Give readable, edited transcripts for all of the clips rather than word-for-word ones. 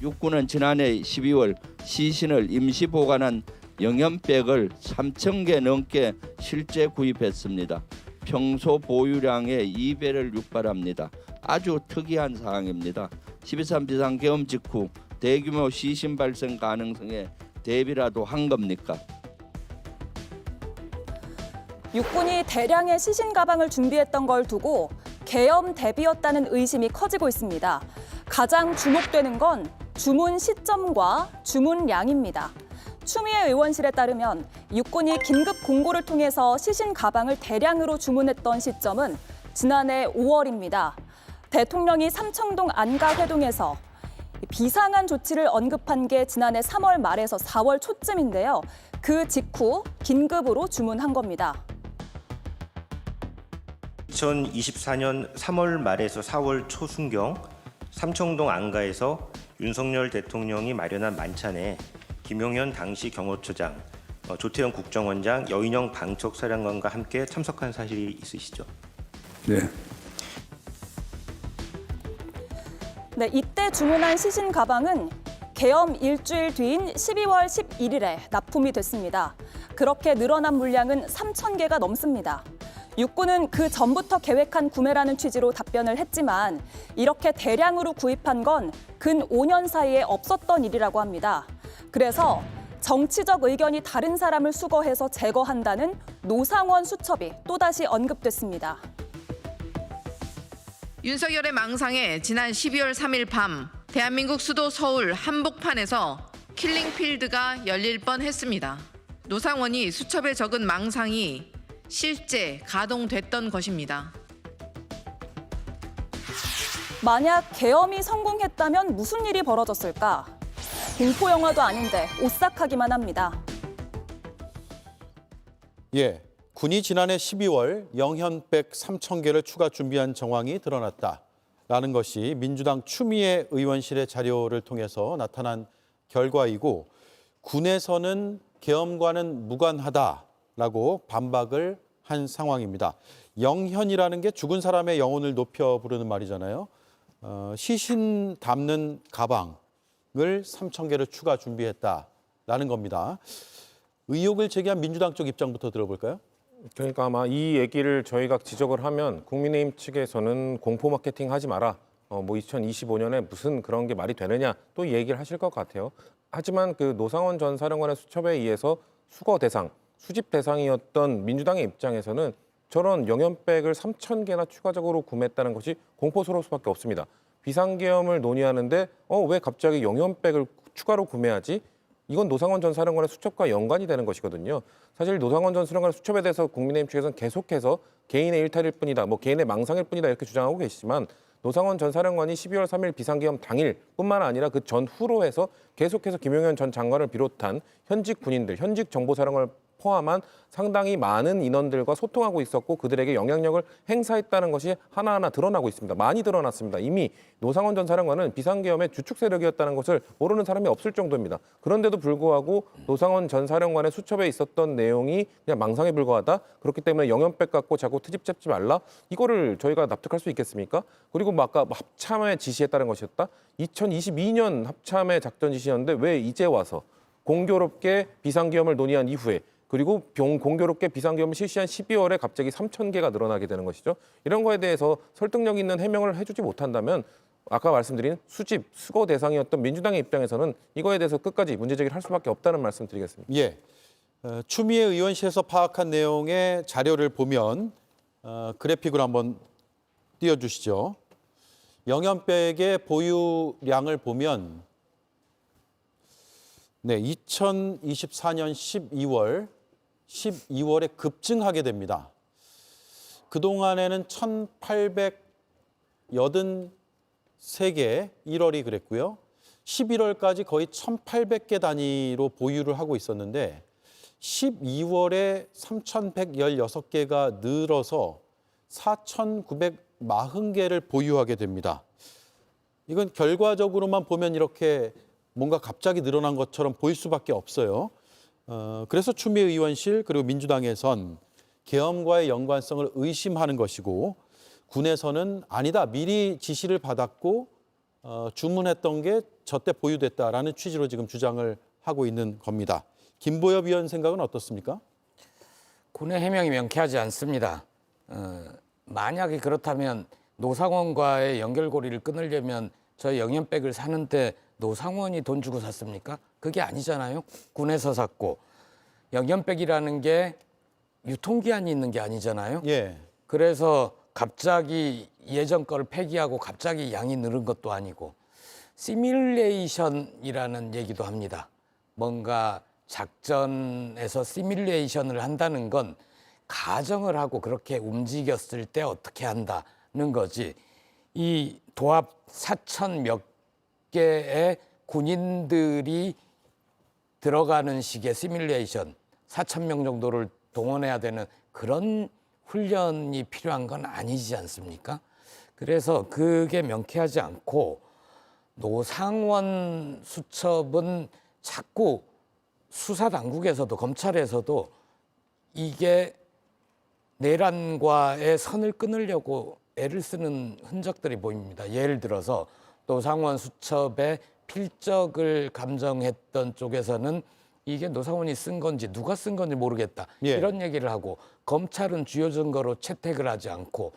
육군은 지난해 12월 시신을 임시 보관한 영연백을 3,000개 넘게 실제 구입했습니다. 평소 보유량의 2배를 육박합니다. 아주 특이한 사항입니다. 12.3 비상계엄 직후 대규모 시신 발생 가능성에 대비라도 한 겁니까? 육군이 대량의 시신 가방을 준비했던 걸 두고 계엄 대비였다는 의심이 커지고 있습니다. 가장 주목되는 건 주문 시점과 주문량입니다. 추미애 의원실에 따르면 육군이 긴급 공고를 통해서 시신 가방을 대량으로 주문했던 시점은 지난해 5월입니다. 대통령이 삼청동 안가회동에서 비상한 조치를 언급한 게 지난해 3월 말에서 4월 초쯤인데요. 그 직후 긴급으로 주문한 겁니다. 2024년 3월 말에서 4월 초순경 삼청동 안가에서 윤석열 대통령이 마련한 만찬에 김용현 당시 경호처장, 조태영 국정원장, 여인영 방척사령관과 함께 참석한 사실이 있으시죠? 네. 네, 이때 주문한 시신 가방은 계엄 일주일 뒤인 12월 11일에 납품이 됐습니다. 그렇게 늘어난 물량은 3,000개가 넘습니다. 육군은 그 전부터 계획한 구매라는 취지로 답변을 했지만 이렇게 대량으로 구입한 건 근 5년 사이에 없었던 일이라고 합니다. 그래서 정치적 의견이 다른 사람을 수거해서 제거한다는 노상원 수첩이 또다시 언급됐습니다. 윤석열의 망상에 지난 12월 3일 밤 대한민국 수도 서울 한복판에서 킬링필드가 열릴 뻔했습니다. 노상원이 수첩에 적은 망상이 실제 가동됐던 것입니다. 만약 계엄이 성공했다면 무슨 일이 벌어졌을까? 공포 영화도 아닌데 오싹하기만 합니다. 예, 군이 지난해 12월 영현백 3,000개를 추가 준비한 정황이 드러났다라는 것이 민주당 추미애 의원실의 자료를 통해서 나타난 결과이고 군에서는 계엄과는 무관하다라고 반박을 한 상황입니다. 영현이라는 게 죽은 사람의 영혼을 높여 부르는 말이잖아요. 시신 담는 가방을 3,000개를 추가 준비했다라는 겁니다. 의혹을 제기한 민주당 쪽 입장부터 들어볼까요? 그러니까 아마 이 얘기를 저희가 지적을 하면 국민의힘 측에서는 공포 마케팅 하지 마라. 2025년에 무슨 그런 게 말이 되느냐 또 얘기를 하실 것 같아요. 하지만 그 노상원 전 사령관의 수첩에 의해서 수거 대상, 수집 대상이었던 민주당의 입장에서는 저런 영연백을 3,000개나 추가적으로 구매했다는 것이 공포스러울 수밖에 없습니다. 비상계엄을 논의하는데 왜 갑자기 영연백을 추가로 구매하지? 이건 노상원 전 사령관의 수첩과 연관이 되는 것이거든요. 사실 노상원 전 사령관의 수첩에 대해서 국민의힘 측에서는 계속해서 개인의 일탈일 뿐이다, 개인의 망상일 뿐이다 이렇게 주장하고 계시지만 노상원 전 사령관이 12월 3일 비상계엄 당일뿐만 아니라 그 전후로 해서 계속해서 김용현 전 장관을 비롯한 현직 군인들, 현직 정보사령관을 포함한 상당히 많은 인원들과 소통하고 있었고 그들에게 영향력을 행사했다는 것이 하나하나 드러나고 있습니다. 많이 드러났습니다. 이미 노상원 전 사령관은 비상계엄의 주축 세력이었다는 것을 모르는 사람이 없을 정도입니다. 그런데도 불구하고 노상원 전 사령관의 수첩에 있었던 내용이 그냥 망상에 불과하다. 그렇기 때문에 영연백 갖고 자꾸 트집 잡지 말라. 이거를 저희가 납득할 수 있겠습니까? 그리고 아까 합참에 지시했다는 것이었다. 2022년 합참의 작전 지시였는데 왜 이제 와서 공교롭게 비상계엄을 논의한 이후에 그리고 공교롭게 비상계엄을 실시한 12월에 갑자기 3,000개가 늘어나게 되는 것이죠. 이런 거에 대해서 설득력 있는 해명을 해주지 못한다면 아까 말씀드린 수집, 수거 대상이었던 민주당의 입장에서는 이거에 대해서 끝까지 문제제기를 할 수밖에 없다는 말씀 드리겠습니다. 예, 추미애 의원실에서 파악한 내용의 자료를 보면 그래픽을 한번 띄워주시죠. 영연백의 보유량을 보면 2024년 12월에 급증하게 됩니다. 그동안에는 1,883개, 1월이 그랬고요. 11월까지 거의 1,800개 단위로 보유를 하고 있었는데 12월에 3,116개가 늘어서 4,940개를 보유하게 됩니다. 이건 결과적으로만 보면 이렇게 뭔가 갑자기 늘어난 것처럼 보일 수밖에 없어요. 그래서 추미애 의원실 그리고 민주당에선 계엄과의 연관성을 의심하는 것이고 군에서는 아니다, 미리 지시를 받았고 주문했던 게 저때 보유됐다라는 취지로 지금 주장을 하고 있는 겁니다. 김보엽 위원 생각은 어떻습니까? 군의 해명이 명쾌하지 않습니다. 만약에 그렇다면 노상원과의 연결고리를 끊으려면 저 영연백을 사는데 노상원이 돈 주고 샀습니까? 그게 아니잖아요. 군에서 샀고 영연백이라는 게 유통기한이 있는 게 아니잖아요. 예. 그래서 갑자기 예전 거를 폐기하고 갑자기 양이 늘은 것도 아니고 시뮬레이션이라는 얘기도 합니다. 뭔가 작전에서 시뮬레이션을 한다는 건 가정을 하고 그렇게 움직였을 때 어떻게 한다는 거지. 이 도합 4천 몇 개의 군인들이 들어가는 식의 시뮬레이션, 4천 명 정도를 동원해야 되는 그런 훈련이 필요한 건 아니지 않습니까? 그래서 그게 명쾌하지 않고 노상원 수첩은 자꾸 수사 당국에서도 검찰에서도 이게 내란과의 선을 끊으려고 애를 쓰는 흔적들이 보입니다. 예를 들어서 노상원 수첩의 필적을 감정했던 쪽에서는 이게 노상원이 쓴 건지 누가 쓴 건지 모르겠다. 예. 이런 얘기를 하고 검찰은 주요 증거로 채택을 하지 않고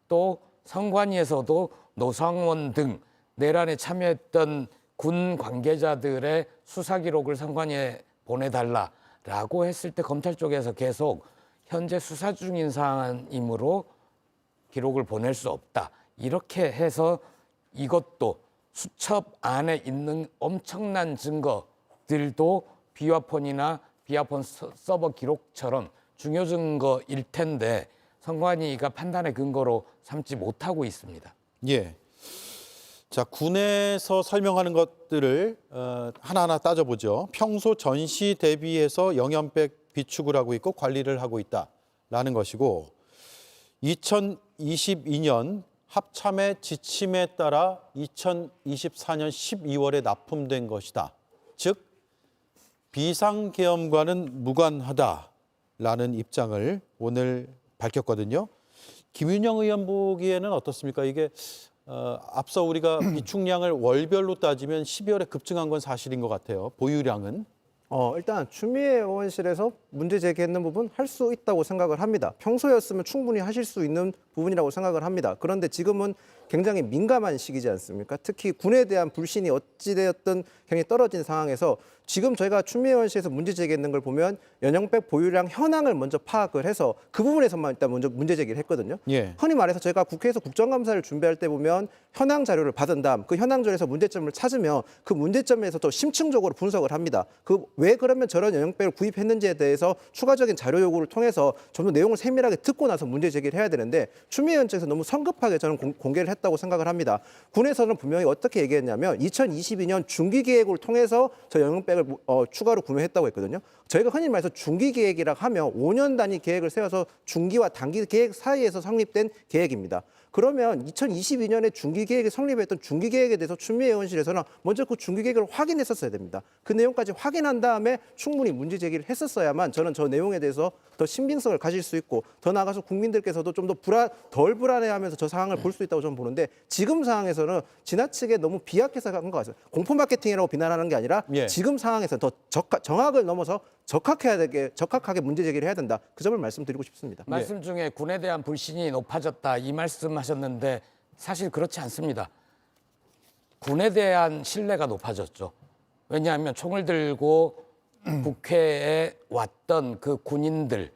또 선관위에서도 노상원 등 내란에 참여했던 군 관계자들의 수사 기록을 선관위에 보내달라라고 했을 때 검찰 쪽에서 계속 현재 수사 중인 사안이므로 기록을 보낼 수 없다. 이렇게 해서 이것도 수첩 안에 있는 엄청난 증거들도 비화폰이나 비화폰 서버 기록처럼 중요 증거일 텐데 선관위가 판단의 근거로 삼지 못하고 있습니다. 예. 자, 군에서 설명하는 것들을 하나하나 따져보죠. 평소 전시 대비해서 영연백 비축을 하고 있고 관리를 하고 있다라는 것이고 2022년 합참의 지침에 따라 2024년 12월에 납품된 것이다. 즉 비상계엄과는 무관하다라는 입장을 오늘 밝혔거든요. 김윤영 의원 보기에는 어떻습니까? 이게 앞서 우리가 비축량을 월별로 따지면 12월에 급증한 건 사실인 것 같아요. 보유량은. 일단 추미애 의원실에서 문제 제기했는 부분 할 수 있다고 생각을 합니다. 평소였으면 충분히 하실 수 있는 부분이라고 생각을 합니다. 그런데 지금은 굉장히 민감한 시기지 않습니까? 특히 군에 대한 불신이 어찌되었든 굉장히 떨어진 상황에서 지금 저희가 추미애 의원실에서 문제 제기했는 걸 보면 연영백 보유량 현황을 먼저 파악을 해서 그 부분에서만 일단 먼저 문제 제기를 했거든요. 예. 흔히 말해서 저희가 국회에서 국정감사를 준비할 때 보면 현황 자료를 받은 다음 그 현황 자료에서 문제점을 찾으면 그 문제점에서 또 심층적으로 분석을 합니다. 그 왜 그러면 저런 연영백을 구입했는지에 대해서 추가적인 자료 요구를 통해서 좀 더 내용을 세밀하게 듣고 나서 문제 제기를 해야 되는데 추미애 의원 측에서 너무 성급하게 저는 공개를 했다고 생각을 합니다. 군에서는 분명히 어떻게 얘기했냐면 2022년 중기 계획을 통해서 저 연영백을 추가로 구매했다고 했거든요. 저희가 흔히 말해서 중기 계획이라고 하면 5년 단위 계획을 세워서 중기와 단기 계획 사이에서 성립된 계획입니다. 그러면 2022년에 중기 계획이 성립했던 중기 계획에 대해서 추미애 의원실에서는 먼저 그 중기 계획을 확인했었어야 됩니다. 그 내용까지 확인한 다음에 충분히 문제 제기를 했었어야만 저는 저 내용에 대해서 더 신빙성을 가질 수 있고 더 나아가서 국민들께서도 좀 더 덜 불안해하면서 저 상황을 볼 수 있다고 저는 보는데 지금 상황에서는 지나치게 너무 비약해서 간 것 같아요. 공포 마케팅이라고 비난하는 게 아니라 예. 지금 상황에서 더 정확을 넘어서 적확하게 문제 제기를 해야 된다. 그 점을 말씀드리고 싶습니다. 말씀 중에 군에 대한 불신이 높아졌다 이 말씀하셨는데 사실 그렇지 않습니다. 군에 대한 신뢰가 높아졌죠. 왜냐하면 총을 들고 국회에 왔던 그 군인들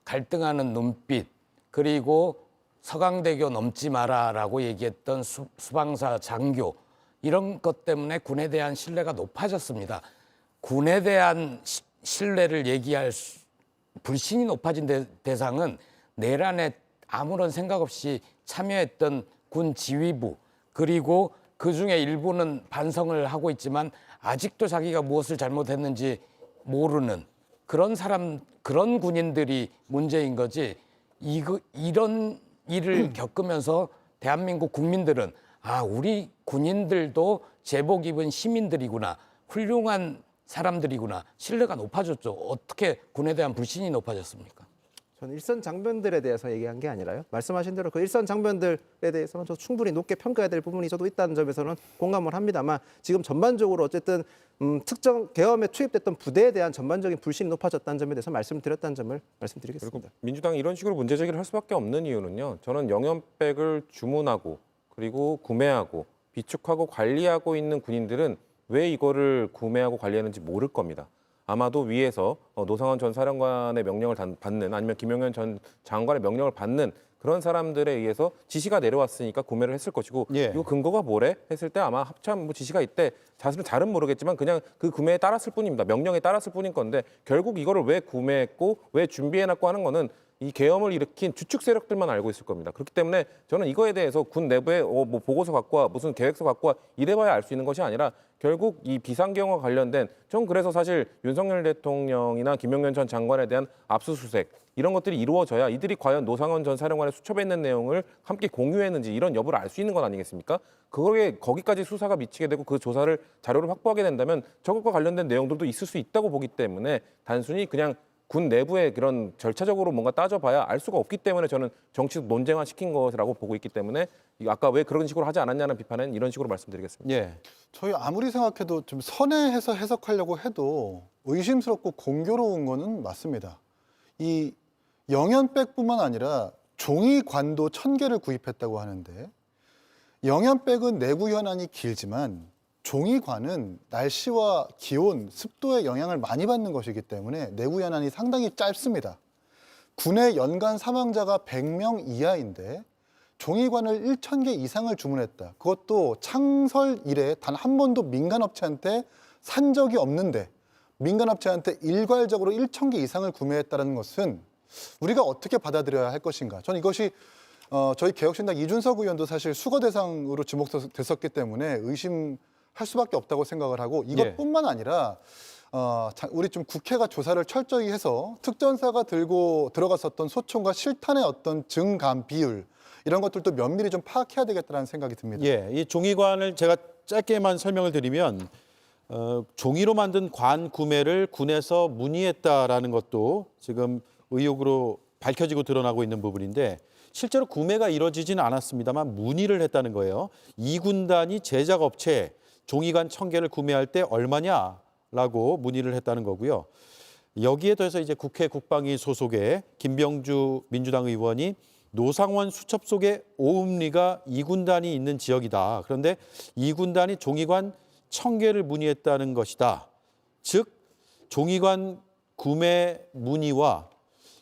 갈등하는 눈빛 그리고 서강대교 넘지 마라라고 얘기했던 수방사 장교 이런 것 때문에 군에 대한 신뢰가 높아졌습니다. 군에 대한 신뢰를 얘기할 불신이 높아진 대상은 내란에 아무런 생각 없이 참여했던 군 지휘부 그리고 그중에 일부는 반성을 하고 있지만 아직도 자기가 무엇을 잘못했는지 모르는 그런 군인들이 문제인 거지 이런 일을 겪으면서 대한민국 국민들은 우리 군인들도 제복 입은 시민들이구나 훌륭한 사람들이구나 신뢰가 높아졌죠. 어떻게 군에 대한 불신이 높아졌습니까? 저는 일선 장병들에 대해서 얘기한 게 아니라요. 말씀하신 대로 그 일선 장병들에 대해서는 저 충분히 높게 평가해야 될 부분이 저도 있다는 점에서는 공감을 합니다만 지금 전반적으로 어쨌든 특정 계엄에 투입됐던 부대에 대한 전반적인 불신이 높아졌다는 점에 대해서 말씀드렸다는 점을 말씀드리겠습니다. 그리고 민주당이 이런 식으로 문제 제기를 할 수밖에 없는 이유는요. 저는 영연백을 주문하고 그리고 구매하고 비축하고 관리하고 있는 군인들은 왜 이거를 구매하고 관리하는지 모를 겁니다. 아마도 위에서 노상원 전 사령관의 명령을 받는 아니면 김용현 전 장관의 명령을 받는 그런 사람들에 의해서 지시가 내려왔으니까 구매를 했을 것이고 예. 이거 근거가 뭐래? 했을 때 아마 합참 뭐 지시가 있대. 자세는 잘은 모르겠지만 그냥 그 구매에 따랐을 뿐입니다. 명령에 따랐을 뿐인 건데 결국 이거를 왜 구매했고 왜 준비해놨고 하는 거는 이 계엄을 일으킨 주축 세력들만 알고 있을 겁니다. 그렇기 때문에 저는 이거에 대해서 군 내부에 뭐 보고서 갖고 와 무슨 계획서 갖고 와 이래봐야 알 수 있는 것이 아니라 결국 이 비상계엄과 관련된 전 그래서 사실 윤석열 대통령이나 김용현 전 장관에 대한 압수수색 이런 것들이 이루어져야 이들이 과연 노상원 전 사령관의 수첩에 있는 내용을 함께 공유했는지 이런 여부를 알 수 있는 것 아니겠습니까? 그거에 거기까지 수사가 미치게 되고 그 조사를 자료를 확보하게 된다면 저것과 관련된 내용들도 있을 수 있다고 보기 때문에 단순히 그냥 군 내부의 그런 절차적으로 뭔가 따져봐야 알 수가 없기 때문에 저는 정치적 논쟁화시킨 것이라고 보고 있기 때문에 아까 왜 그런 식으로 하지 않았냐는 비판은 이런 식으로 말씀드리겠습니다. 예. 저희 아무리 생각해도 좀 선회해서 해석하려고 해도 의심스럽고 공교로운 거는 맞습니다. 이 영연백뿐만 아니라 종이관도 1000개를 구입했다고 하는데 영연백은 내구 현안이 길지만 종이관은 날씨와 기온, 습도의 영향을 많이 받는 것이기 때문에 내구 현안이 상당히 짧습니다. 군의 연간 사망자가 100명 이하인데 종이관을 1000개 이상을 주문했다. 그것도 창설 이래 단 한 번도 민간업체한테 산 적이 없는데 민간업체한테 일괄적으로 1000개 이상을 구매했다는 것은 우리가 어떻게 받아들여야 할 것인가. 저는 이것이 저희 개혁신당 이준석 의원도 사실 수거 대상으로 지목됐었기 때문에 의심할 수밖에 없다고 생각을 하고 이것뿐만 아니라 우리 좀 국회가 조사를 철저히 해서 특전사가 들고 들어갔었던 소총과 실탄의 어떤 증감 비율 이런 것들도 면밀히 좀 파악해야 되겠다는 생각이 듭니다. 예, 이 종이관을 제가 짧게만 설명을 드리면 종이로 만든 관 구매를 군에서 문의했다라는 것도 지금 의혹으로 밝혀지고 드러나고 있는 부분인데 실제로 구매가 이루어지지는 않았습니다만 문의를 했다는 거예요. 이 군단이 제작 업체에 종이관 1000개를 구매할 때 얼마냐라고 문의를 했다는 거고요. 여기에 더해서 이제 국회 국방위 소속의 김병주 민주당 의원이 노상원 수첩 속에 오음리가 이 군단이 있는 지역이다. 그런데 이 군단이 종이관 1000개를 문의했다는 것이다. 즉 종이관 구매 문의와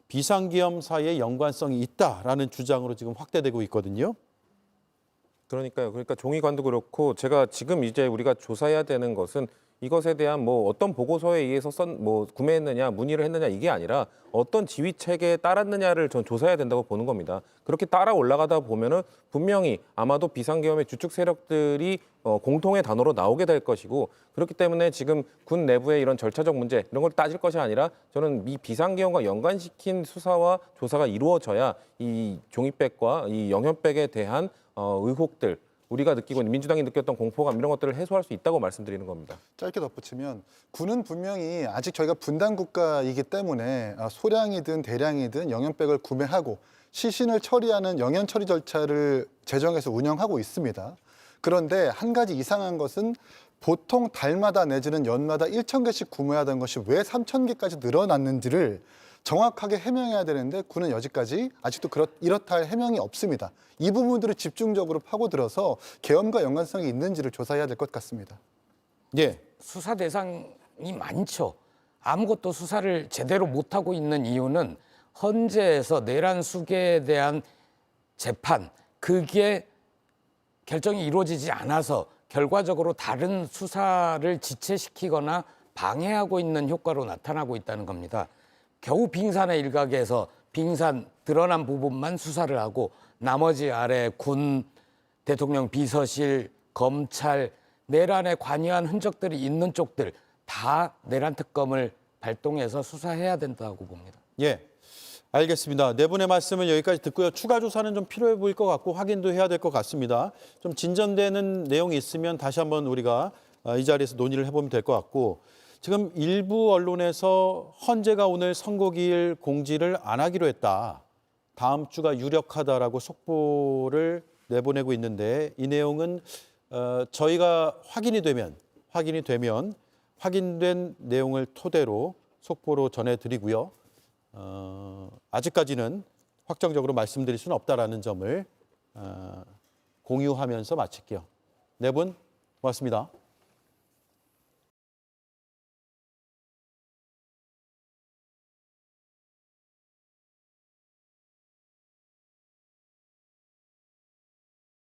비상계엄 사이에 연관성이 있다라는 주장으로 지금 확대되고 있거든요. 그러니까요. 그러니까 종이관도 그렇고 제가 지금 이제 우리가 조사해야 되는 것은 이것에 대한 뭐 어떤 보고서에 의해서 구매했느냐, 문의를 했느냐 이게 아니라 어떤 지휘 체계에 따랐느냐를 전 조사해야 된다고 보는 겁니다. 그렇게 따라 올라가다 보면은 분명히 아마도 비상계엄의 주축 세력들이 공통의 단어로 나오게 될 것이고 그렇기 때문에 지금 군 내부의 이런 절차적 문제 이런 걸 따질 것이 아니라 저는 이 비상계엄과 연관시킨 수사와 조사가 이루어져야 이 종이백과 이 영연백에 대한 의혹들 우리가 느끼고 있는 민주당이 느꼈던 공포감 이런 것들을 해소할 수 있다고 말씀드리는 겁니다. 짧게 덧붙이면 군은 분명히 아직 저희가 분단 국가이기 때문에 소량이든 대량이든 영연백을 구매하고 시신을 처리하는 영연 처리 절차를 제정해서 운영하고 있습니다. 그런데 한 가지 이상한 것은 보통 달마다 내지는 연마다 1000개씩 구매하던 것이 왜 3000개까지 늘어났는지를 정확하게 해명해야 되는데 군은 여지까지 아직도 이렇다 할 해명이 없습니다. 이 부분들을 집중적으로 파고들어서 계엄과 연관성이 있는지를 조사해야 될 것 같습니다. 예. 수사 대상이 많죠. 아무것도 수사를 제대로 못하고 있는 이유는 헌재에서 내란 수계에 대한 재판, 그게 결정이 이루어지지 않아서 결과적으로 다른 수사를 지체시키거나 방해하고 있는 효과로 나타나고 있다는 겁니다. 겨우 빙산의 일각에서 빙산 드러난 부분만 수사를 하고 나머지 아래 군, 대통령 비서실, 검찰, 내란에 관여한 흔적들이 있는 쪽들 다 내란 특검을 발동해서 수사해야 된다고 봅니다. 예. 알겠습니다. 네 분의 말씀을 여기까지 듣고요. 추가 조사는 좀 필요해 보일 것 같고 확인도 해야 될 것 같습니다. 좀 진전되는 내용이 있으면 다시 한번 우리가 이 자리에서 논의를 해보면 될 것 같고 지금 일부 언론에서 헌재가 오늘 선고기일 공지를 안 하기로 했다. 다음 주가 유력하다라고 속보를 내보내고 있는데 이 내용은 저희가 확인이 되면 확인된 내용을 토대로 속보로 전해드리고요. 아직까지는 확정적으로 말씀드릴 수는 없다라는 점을 공유하면서 마칠게요. 네 분 고맙습니다.